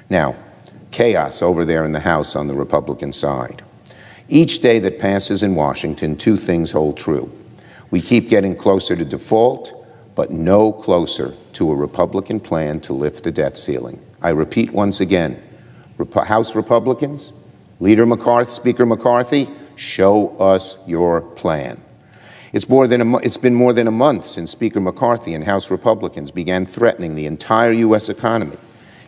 Now, chaos over there in the House on the Republican side. Each day that passes in Washington, two things hold true. We keep getting closer to default, but no closer to a Republican plan to lift the debt ceiling. I repeat once again, House Republicans, Leader McCarthy, Speaker McCarthy, show us your plan. It's been more than a month since Speaker McCarthy and House Republicans began threatening the entire U.S. economy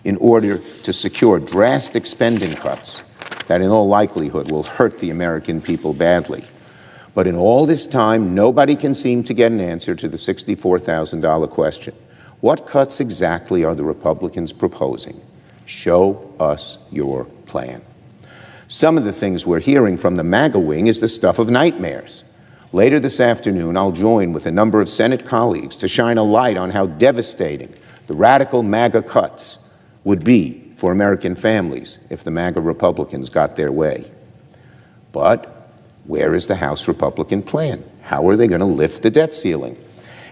in order to secure drastic spending cuts that in all likelihood will hurt the American people badly. But in all this time, nobody can seem to get an answer to the $64,000 question. What cuts exactly are the Republicans proposing? Show us your plan. Some of the things we're hearing from the MAGA wing is the stuff of nightmares. Later this afternoon, I'll join with a number of Senate colleagues to shine a light on how devastating the radical MAGA cuts would be for American families if the MAGA Republicans got their way. But where is the House Republican plan? How are they going to lift the debt ceiling?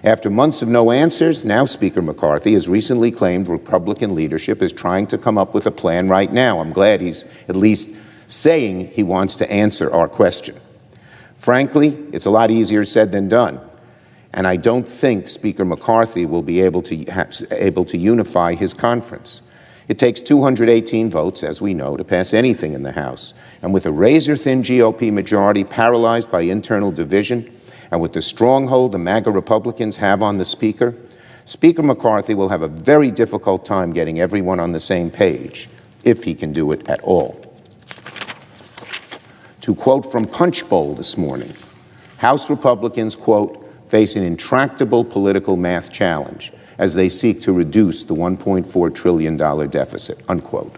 After months of no answers, now Speaker McCarthy has recently claimed Republican leadership is trying to come up with a plan right now. I'm glad he's at least saying he wants to answer our question. Frankly, it's a lot easier said than done. And I don't think Speaker McCarthy will be able to unify his conference. It takes 218 votes, as we know, to pass anything in the House. And with a razor-thin GOP majority paralyzed by internal division, and with the stronghold the MAGA Republicans have on the Speaker, Speaker McCarthy will have a very difficult time getting everyone on the same page, if he can do it at all. To quote from Punchbowl this morning, House Republicans, quote, face an intractable political math challenge as they seek to reduce the $1.4 trillion deficit, unquote.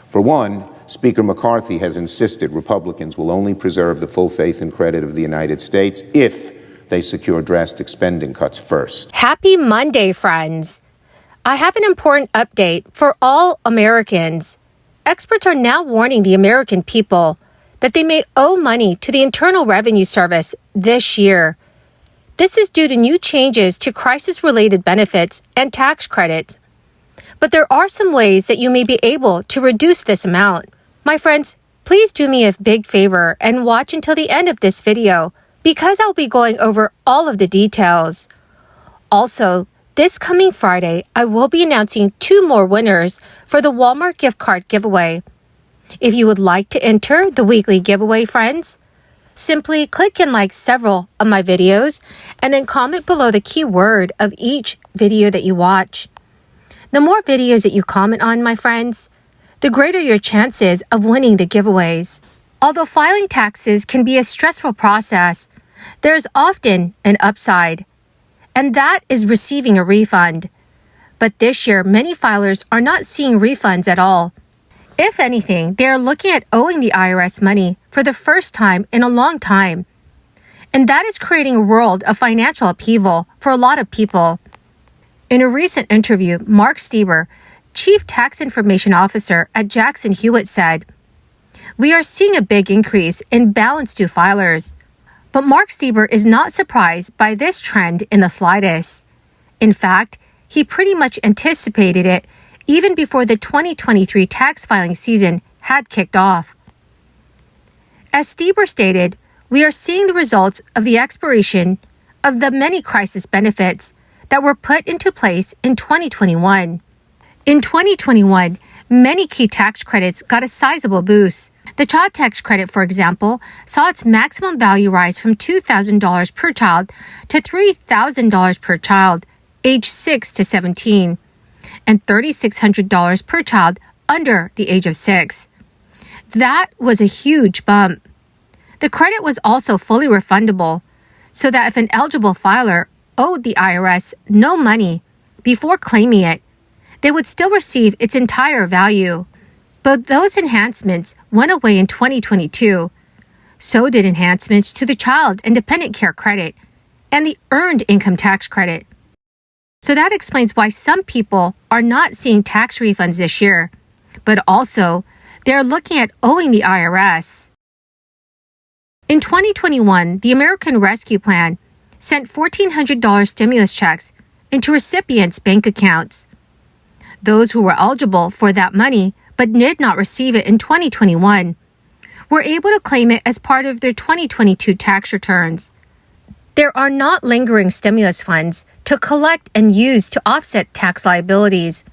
For one, Speaker McCarthy has insisted Republicans will only preserve the full faith and credit of the United States if they secure drastic spending cuts first. Happy Monday, friends. I have an important update for all Americans. Experts are now warning the American people that they may owe money to the Internal Revenue Service this year. This is due to new changes to crisis-related benefits and tax credits. But there are some ways that you may be able to reduce this amount. My friends, please do me a big favor and watch until the end of this video because I'll be going over all of the details. Also, this coming Friday, I will be announcing 2 more winners for the Walmart gift card giveaway. If you would like to enter the weekly giveaway, friends, simply click and like several of my videos and then comment below the keyword of each video that you watch. The more videos that you comment on, my friends, the greater your chances of winning the giveaways. Although filing taxes can be a stressful process, there is often an upside, and that is receiving a refund. But this year, many filers are not seeing refunds at all. If anything, they are looking at owing the IRS money for the first time in a long time. And that is creating a world of financial upheaval for a lot of people. In a recent interview, Mark Steber, Chief Tax Information Officer at Jackson Hewitt, said, "We are seeing a big increase in balance due filers." But Mark Steber is not surprised by this trend in the slightest. In fact, he pretty much anticipated it even before the 2023 tax filing season had kicked off. As Steber stated, we are seeing the results of the expiration of the many crisis benefits that were put into place in 2021. In 2021, many key tax credits got a sizable boost. The child tax credit, for example, saw its maximum value rise from $2,000 per child to $3,000 per child, age 6 to 17. And $3,600 per child under the age of 6. That was a huge bump. The credit was also fully refundable, so that if an eligible filer owed the IRS no money before claiming it, they would still receive its entire value. But those enhancements went away in 2022. So did enhancements to the Child and Dependent Care Credit and the Earned Income Tax Credit. So that explains why some people are not seeing tax refunds this year, but also they're looking at owing the IRS. In 2021, the American Rescue Plan sent $1,400 stimulus checks into recipients' bank accounts. Those who were eligible for that money but did not receive it in 2021 were able to claim it as part of their 2022 tax returns. There are not lingering stimulus funds to collect and use to offset tax liabilities,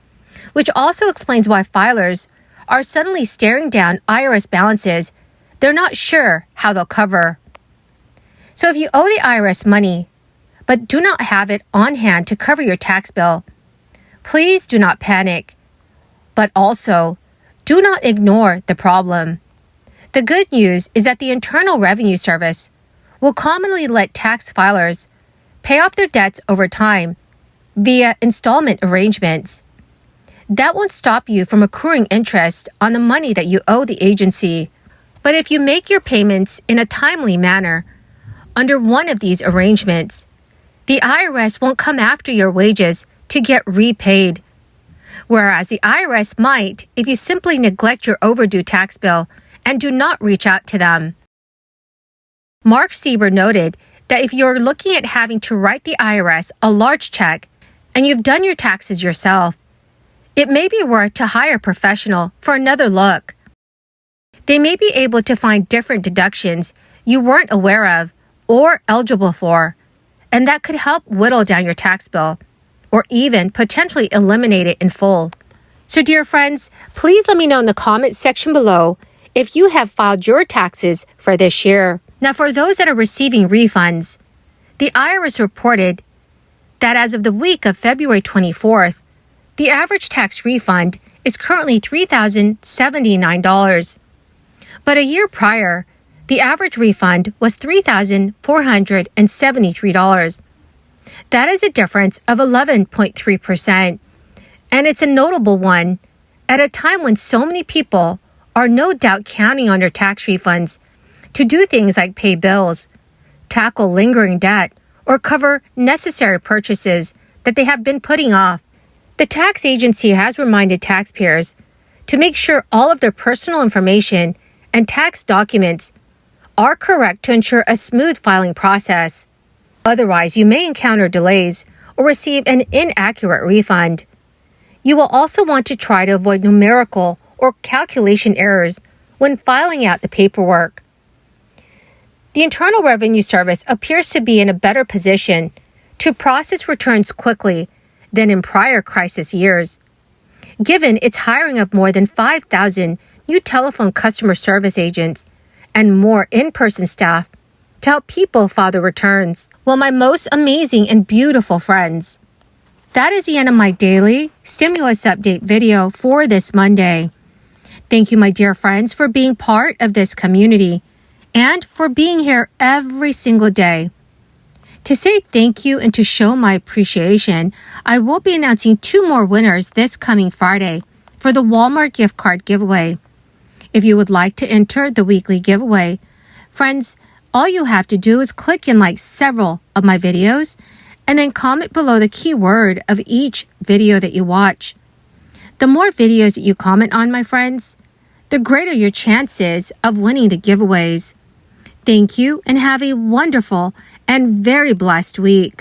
which also explains why filers are suddenly staring down IRS balances they're not sure how they'll cover. So if you owe the IRS money, but do not have it on hand to cover your tax bill, please do not panic, but also do not ignore the problem. The good news is that the Internal Revenue Service will commonly let tax filers pay off their debts over time via installment arrangements. That won't stop you from accruing interest on the money that you owe the agency. But if you make your payments in a timely manner under one of these arrangements, the IRS won't come after your wages to get repaid, whereas the IRS might if you simply neglect your overdue tax bill and do not reach out to them. Mark Sieber noted that if you're looking at having to write the IRS a large check and you've done your taxes yourself, it may be worth to hire a professional for another look. They may be able to find different deductions you weren't aware of or eligible for, and that could help whittle down your tax bill or even potentially eliminate it in full. So dear friends, please let me know in the comments section below if you have filed your taxes for this year. Now, for those that are receiving refunds, the IRS reported that as of the week of February 24th, the average tax refund is currently $3,079. But a year prior, the average refund was $3,473. That is a difference of 11.3%. And it's a notable one at a time when so many people are no doubt counting on their tax refunds to do things like pay bills, tackle lingering debt, or cover necessary purchases that they have been putting off. The tax agency has reminded taxpayers to make sure all of their personal information and tax documents are correct to ensure a smooth filing process. Otherwise, you may encounter delays or receive an inaccurate refund. You will also want to try to avoid numerical or calculation errors when filing out the paperwork. The Internal Revenue Service appears to be in a better position to process returns quickly than in prior crisis years, given its hiring of more than 5,000 new telephone customer service agents and more in-person staff to help people file their returns. Well, my most amazing and beautiful friends, that is the end of my daily stimulus update video for this Monday. Thank you, my dear friends, for being part of this community and for being here every single day. To say thank you and to show my appreciation, I will be announcing 2 more winners this coming Friday for the Walmart gift card giveaway. If you would like to enter the weekly giveaway, friends, all you have to do is click and like several of my videos and then comment below the keyword of each video that you watch. The more videos that you comment on, my friends, the greater your chances of winning the giveaways. Thank you and have a wonderful and very blessed week.